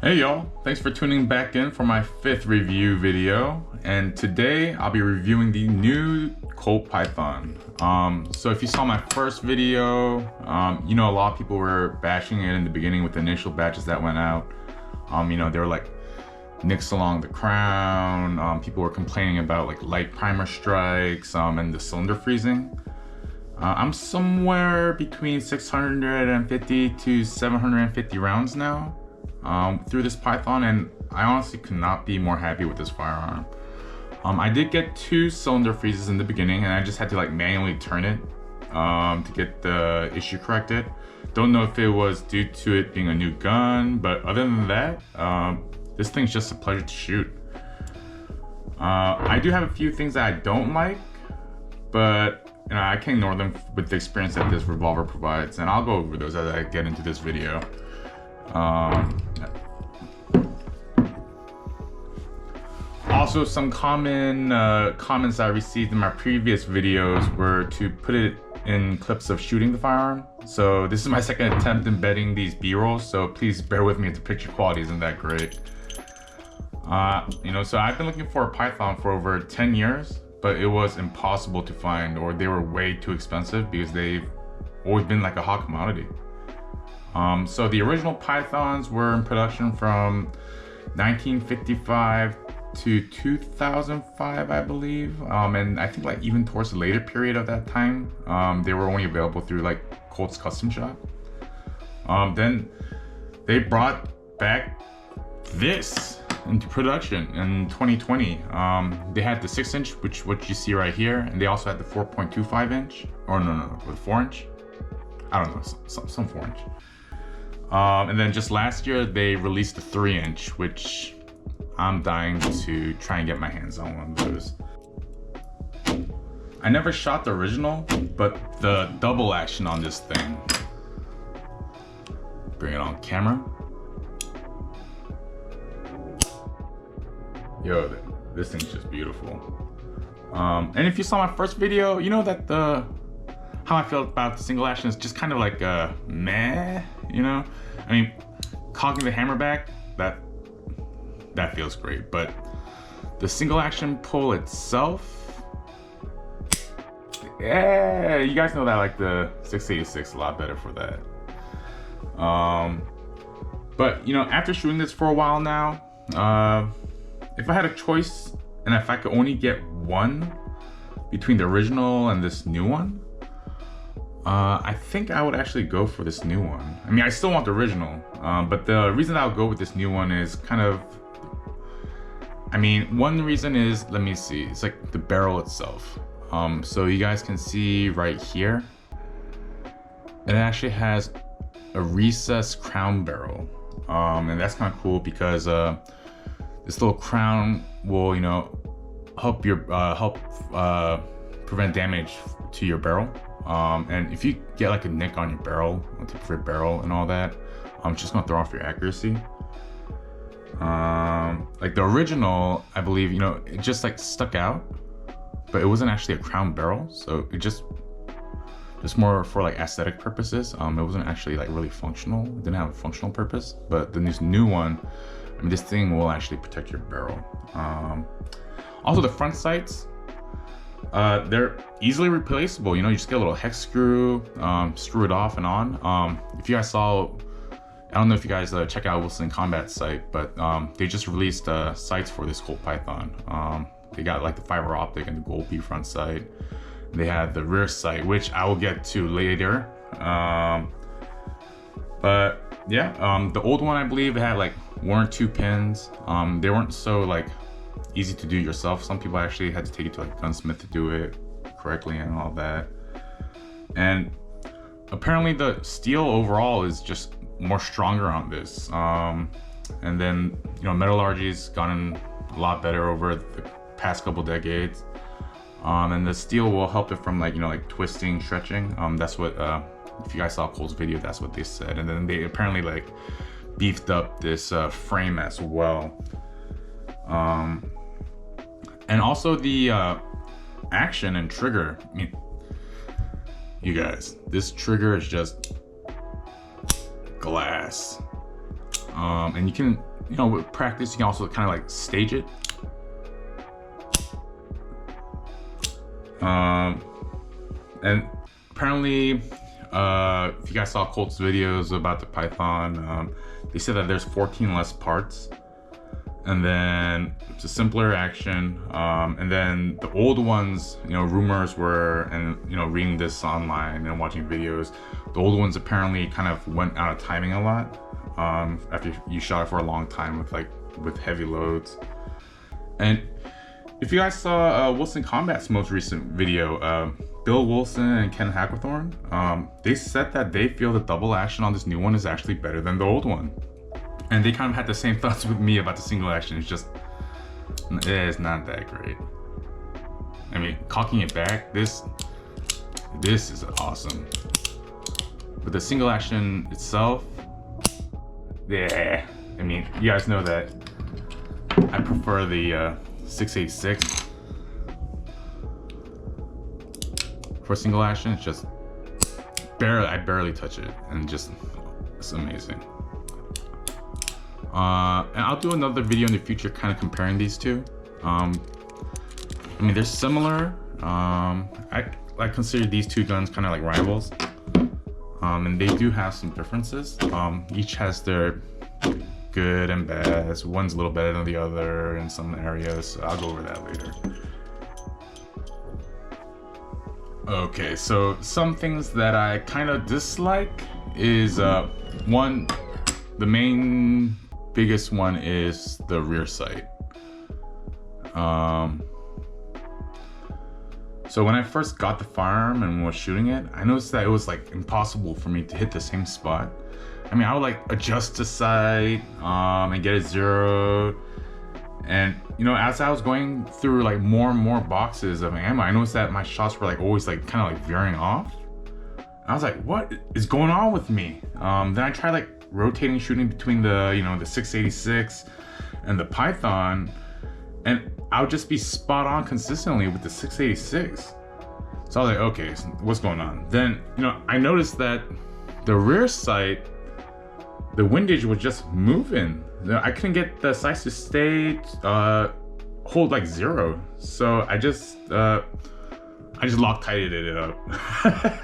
Hey y'all, thanks for tuning back in for my 5th review video, and today I'll be reviewing the new Colt Python. So if you saw my first video, you know, a lot of people were bashing it in the beginning with the initial batches that went out. You know, they were like nicks along the crown, people were complaining about like light primer strikes, and the cylinder freezing. I'm somewhere between 650 to 750 rounds now through this Python, and I honestly could not be more happy with this firearm. I did get 2 cylinder freezes in the beginning, and I just had to like manually turn it to get the issue corrected. Don't know if it was due to it being a new gun, but other than that, this thing's just a pleasure to shoot. I do have a few things that I don't like, but you know, I can't ignore them with the experience that this revolver provides, and I'll go over those as I get into this video. Also, some common comments I received in my previous videos were to put it in clips of shooting the firearm. So this is my second attempt embedding these B-rolls, so please bear with me if the picture quality isn't that great. You know, so I've been looking for a Python for over 10 years, but it was impossible to find, or they were way too expensive because they've always been like a hot commodity. So the original Pythons were in production from 1955 to 2005, I believe. And I think like even towards the later period of that time, they were only available through like Colt's custom shop. Then they brought back this into production in 2020. They had the 6-inch, which what you see right here, and they also had the 4.25 inch, or no, the 4-inch. I don't know, some 4-inch. And then just last year, they released the 3-inch, which I'm dying to try and get my hands on one of those. I never shot the original, but the double action on this thing. Bring it on camera. Yo, this thing's just beautiful. And if you saw my first video, you know that how I felt about the single action is just kind of like meh, you know? I mean, cocking the hammer back, that feels great, but the single action pull itself, yeah, you guys know that like the 686 a lot better for that. But you know, after shooting this for a while now, if I had a choice and if I could only get one between the original and this new one, I think I would actually go for this new one. I mean, I still want the original, but the reason I'll go with this new one is kind of, I mean, one reason is, let me see, it's like the barrel itself. So you guys can see right here, it actually has a recessed crown barrel. And that's kind of cool because this little crown will, you know, help prevent damage to your barrel. And if you get like a nick on your barrel, on the tip of your barrel and all that, it's just gonna throw off your accuracy. Like the original, I believe, you know, it just like stuck out, but it wasn't actually a crown barrel, so it just more for like aesthetic purposes. It wasn't actually like really functional. It didn't have a functional purpose. But this new one, I mean, this thing will actually protect your barrel. Also, the front sights, they're easily replaceable. You know, you just get a little hex screw, screw it off and on. If you guys saw, I don't know if you guys check out Wilson Combat site, but they just released sights for this Colt Python. They got like the fiber optic and the gold P front sight. They had the rear sight, which I will get to later. But yeah, the old one, I believe, it had like 1 or 2 pins. They weren't so like easy to do yourself. Some people actually had to take it to like a gunsmith to do it correctly and all that. And apparently the steel overall is just more stronger on this. And then, you know, metallurgy's gotten a lot better over the past couple decades. And the steel will help it from like, you know, like twisting, stretching. That's what, if you guys saw Colt's video, that's what they said. And then they apparently like beefed up this frame as well. And also the action and trigger. I mean, you guys, this trigger is just glass. And you can you know, with practice, you can also kind of like stage it. And apparently, if you guys saw Colt's videos about the Python, they said that there's 14 less parts, and then it's a simpler action. And then the old ones, you know, rumors were, and you know, reading this online and watching videos, the old ones apparently kind of went out of timing a lot after you shot it for a long time with heavy loads. And if you guys saw Wilson Combat's most recent video, Bill Wilson and Ken Hackathorn, they said that they feel the double action on this new one is actually better than the old one. And they kind of had the same thoughts with me about the single action. It's not that great. I mean, cocking it back, this is awesome. But the single action itself, yeah. I mean, you guys know that I prefer the 686 for single action. It's just I barely touch it, and just it's amazing. And I'll do another video in the future kind of comparing these two. I mean, they're similar. I consider these two guns kind of like rivals, and they do have some differences. Each has their good and bad. One's a little better than the other in some areas. So I'll go over that later. Okay, so some things that I kind of dislike is one, the main biggest one is the rear sight. So when I first got the firearm and was shooting it, I noticed that it was like impossible for me to hit the same spot. I mean, I would like adjust the sight and get it zeroed. And you know, as I was going through like more and more boxes of ammo, I noticed that my shots were like always like kind of like veering off. I was like, what is going on with me? Then I tried like rotating shooting between the, you know, the 686 and the Python, and I would just be spot on consistently with the 686. So I was like, okay, so what's going on? Then, you know, I noticed that the rear sight, the windage was just moving. I couldn't get the sights to stay hold like zero. So I just Loctited it up.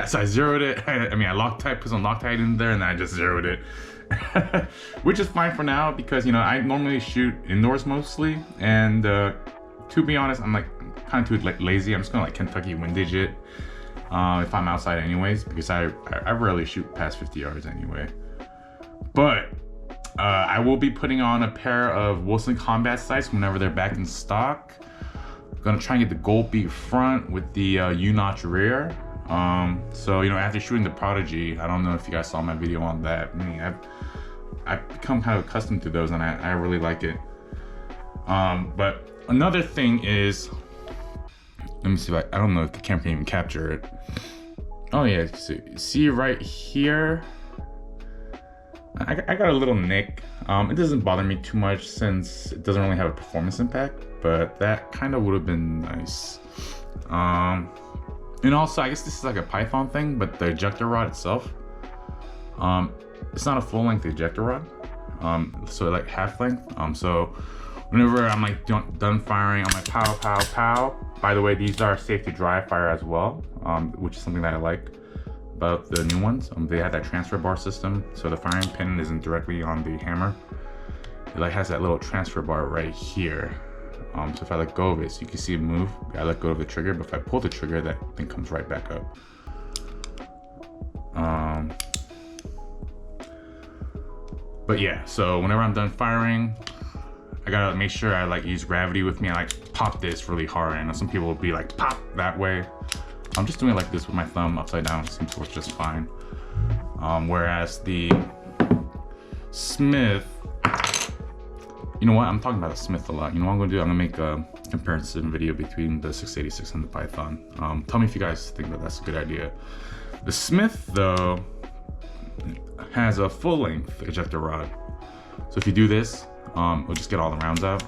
So I zeroed it. I mean, I put some Loctite in there, and then I just zeroed it. Which is fine for now, because, you know, I normally shoot indoors mostly, and to be honest, I'm like kind of too lazy. I'm just gonna like Kentucky windage it if I'm outside anyways, because I rarely shoot past 50 yards anyway. But I will be putting on a pair of Wilson Combat sights whenever they're back in stock. I'm gonna try and get the Gold Beak front with the U-notch rear. So, you know, after shooting the Prodigy, I don't know if you guys saw my video on that. I mean, I've become kind of accustomed to those, and I really like it. But another thing is, let me see if I don't know if the camera can even capture it. Oh yeah, see right here, I got a little nick. It doesn't bother me too much since it doesn't really have a performance impact, but that kind of would have been nice. And also, I guess this is like a Python thing, but the ejector rod itself, it's not a full-length ejector rod, so like half length. So whenever I'm like done firing, I'm like pow, pow, pow. By the way, these are safe to dry fire as well, which is something that I like about the new ones. They have that transfer bar system, so the firing pin isn't directly on the hammer. It like has that little transfer bar right here. So if I let go of it, so you can see it move, I let go of the trigger, but if I pull the trigger, that thing comes right back up. But yeah, so whenever I'm done firing, I gotta make sure I like use gravity with me. I like pop this really hard, and some people will be like pop that way. I'm just doing it like this with my thumb upside down. It seems to work just fine. Whereas the Smith, you know what? I'm talking about the Smith a lot. You know what I'm gonna do? I'm gonna make a comparison video between the 686 and the Python. Tell me if you guys think that that's a good idea. The Smith, though, has a full-length ejector rod. So if you do this, we'll just get all the rounds out.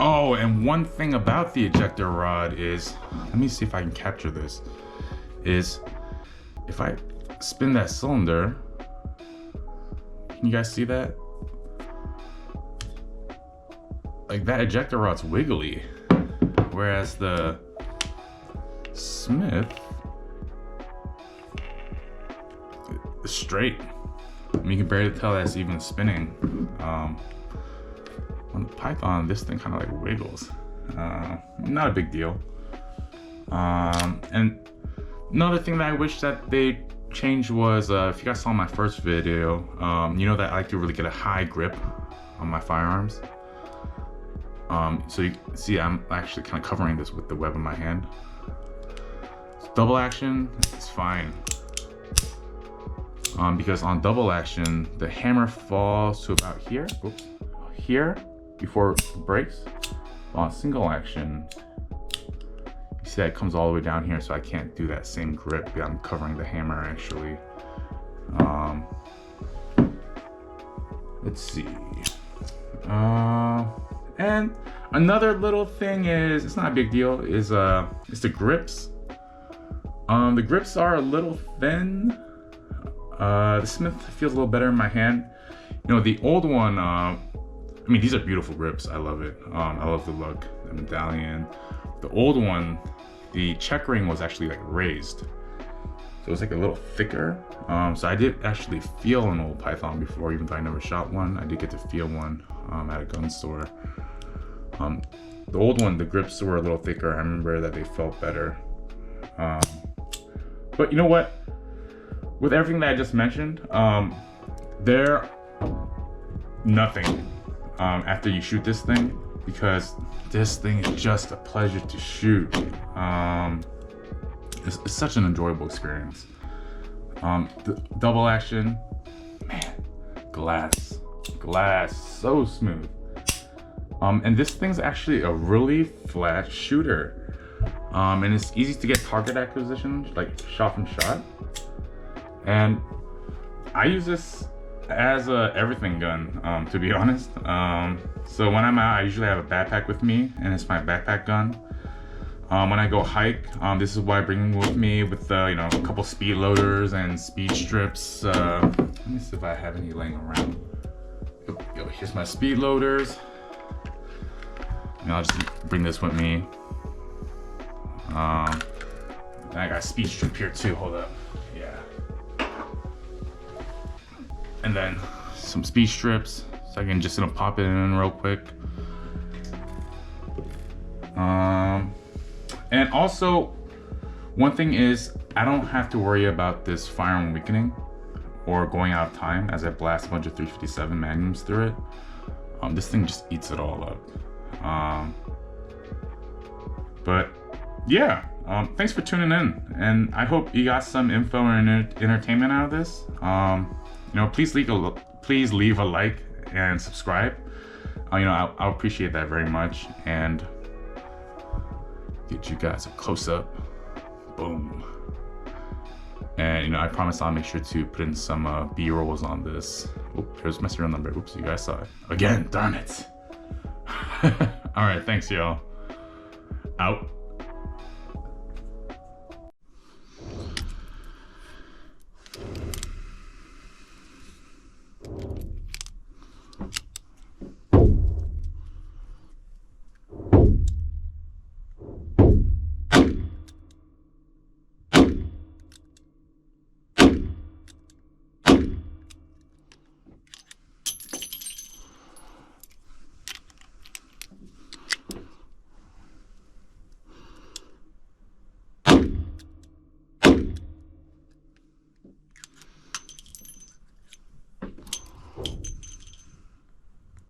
Oh, and one thing about the ejector rod is, let me see if I can capture this, is if I spin that cylinder Can you guys see that? Like that ejector rod's wiggly, whereas the Smith is straight. I mean, you can barely tell that's even spinning. On the Python, this thing kind of like wiggles. Not a big deal. And another thing that I wish that they changed was, if you guys saw my first video, you know that I like to really get a high grip on my firearms. So you see I'm actually kind of covering this with the web in my hand. So double action is fine. Because on double action, the hammer falls to about here, oops, here before it breaks. On single action, you see that it comes all the way down here, so I can't do that same grip. I'm covering the hammer actually. Let's see. And another little thing is, it's not a big deal, is it's the grips. The grips are a little thin. The Smith feels a little better in my hand. You know, the old one, I mean, these are beautiful grips. I love it. I love the look, the medallion. The old one, the checkering was actually like raised. So it's like a little thicker. So I did actually feel an old Python before, even though I never shot one. I did get to feel one at a gun store. The old one, the grips were a little thicker. I remember that they felt better. But you know what? With everything that I just mentioned, they're nothing after you shoot this thing, because this thing is just a pleasure to shoot. It's such an enjoyable experience. The double action, man, glass, so smooth. And this thing's actually a really flat shooter. And it's easy to get target acquisition, like shot from shot. And I use this as a everything gun, to be honest. So when I'm out, I usually have a backpack with me, and it's my backpack gun. When I go hike, this is what I bring with me, with you know, a couple speed loaders and speed strips. Let me see if I have any laying around. Yo, here's my speed loaders. And I'll just bring this with me. I got a speed strip here too. Hold up. Yeah. And then some speed strips, so I can just pop it in real quick. And also, one thing is, I don't have to worry about this firearm weakening or going out of time as I blast a bunch of 357 magnums through it. This thing just eats it all up. But yeah, thanks for tuning in, and I hope you got some info and entertainment out of this. You know, please leave a like and subscribe. You know, I'll appreciate that very much, and get you guys a close-up. Boom. And you know, I promise I'll make sure to put in some B-rolls on this. Oop, here's my serial number. Oops, you guys saw it again. Darn it. All right, thanks y'all. Out.